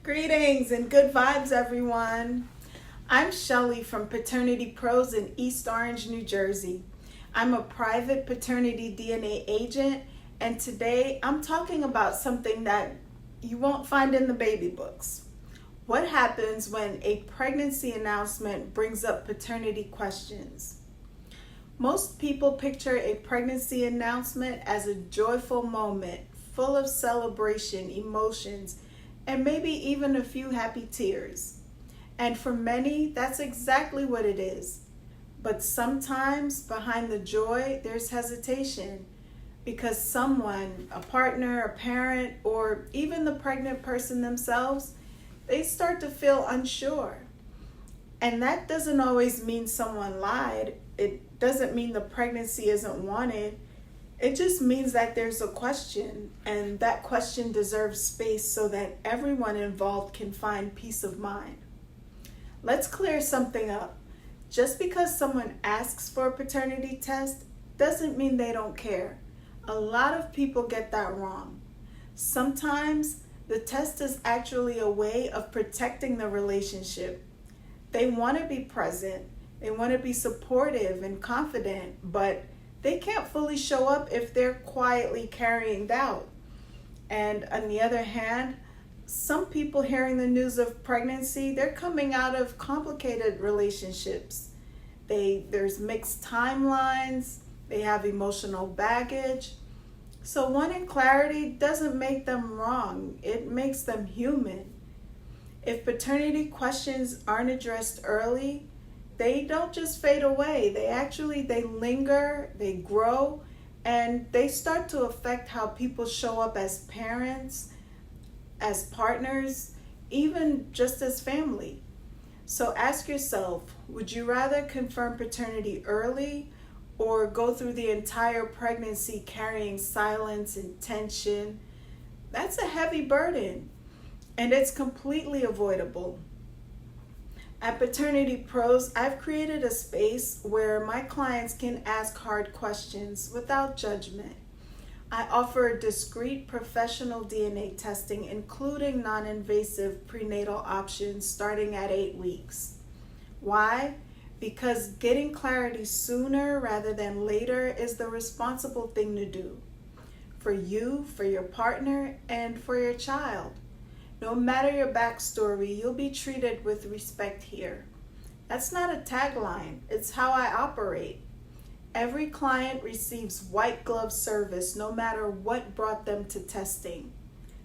Greetings and good vibes, everyone. I'm Shelly from Paternity Pros in East Orange, New Jersey. I'm a private paternity DNA agent, and today I'm talking about something that you won't find in the baby books. What happens when a pregnancy announcement brings up paternity questions? Most people picture a pregnancy announcement as a joyful moment full of celebration, emotions, and maybe even a few happy tears. And for many, that's exactly what it is. But sometimes behind the joy, there's hesitation because someone, a partner, a parent, or even the pregnant person themselves, they start to feel unsure. And that doesn't always mean someone lied. It doesn't mean the pregnancy isn't wanted. It just means that there's a question, and that question deserves space so that everyone involved can find peace of mind. Let's clear something up. Just because someone asks for a paternity test doesn't mean they don't care. A lot of people get that wrong. Sometimes the test is actually a way of protecting the relationship. They want to be present, they want to be supportive and confident, but they can't fully show up if they're quietly carrying doubt. And on the other hand, some people hearing the news of pregnancy, they're coming out of complicated relationships. There's mixed timelines, they have emotional baggage. So wanting clarity doesn't make them wrong, it makes them human. If paternity questions aren't addressed early, they don't just fade away. They linger, they grow, and they start to affect how people show up as parents, as partners, even just as family. So ask yourself, would you rather confirm paternity early or go through the entire pregnancy carrying silence and tension? That's a heavy burden, and it's completely avoidable. At Paternity Pros, I've created a space where my clients can ask hard questions without judgment. I offer discreet professional DNA testing, including non-invasive prenatal options starting at 8 weeks. Why? Because getting clarity sooner rather than later is the responsible thing to do. For you, for your partner, and for your child. No matter your backstory, you'll be treated with respect here. That's not a tagline, it's how I operate. Every client receives white glove service no matter what brought them to testing.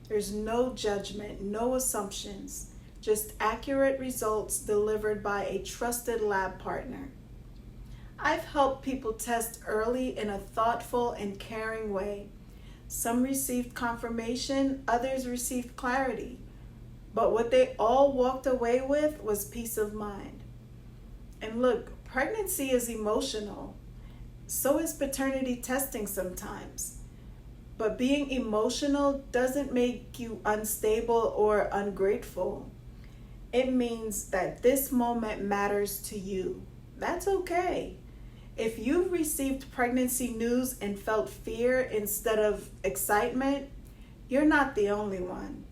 There's no judgment, no assumptions, just accurate results delivered by a trusted lab partner. I've helped people test early in a thoughtful and caring way. Some received confirmation, others received clarity. But what they all walked away with was peace of mind. And look, pregnancy is emotional. So is paternity testing sometimes. But being emotional doesn't make you unstable or ungrateful. It means that this moment matters to you. That's okay. If you've received pregnancy news and felt fear instead of excitement, you're not the only one.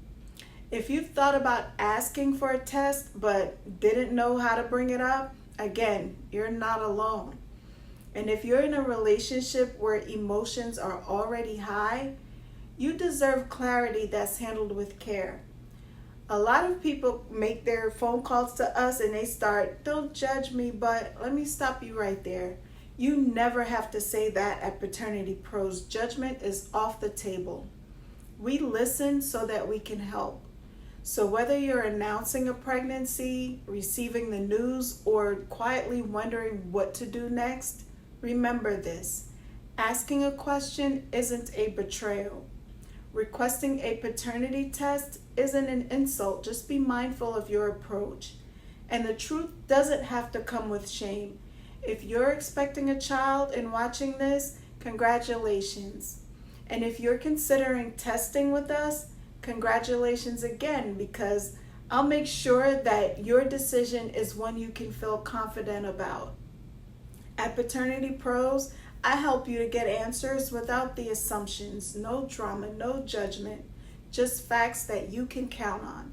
If you've thought about asking for a test but didn't know how to bring it up, again, you're not alone. And if you're in a relationship where emotions are already high, you deserve clarity that's handled with care. A lot of people make their phone calls to us and they start, "Don't judge me, but..." Let me stop you right there. You never have to say that at Paternity Pros. Judgment is off the table. We listen so that we can help. So whether you're announcing a pregnancy, receiving the news, or quietly wondering what to do next, remember this. Asking a question isn't a betrayal. Requesting a paternity test isn't an insult. Just be mindful of your approach. And the truth doesn't have to come with shame. If you're expecting a child and watching this, congratulations. And if you're considering testing with us, congratulations again, because I'll make sure that your decision is one you can feel confident about. At Paternity Pros, I help you to get answers without the assumptions, no drama, no judgment, just facts that you can count on.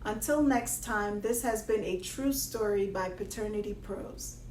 Until next time, this has been a true story by Paternity Pros.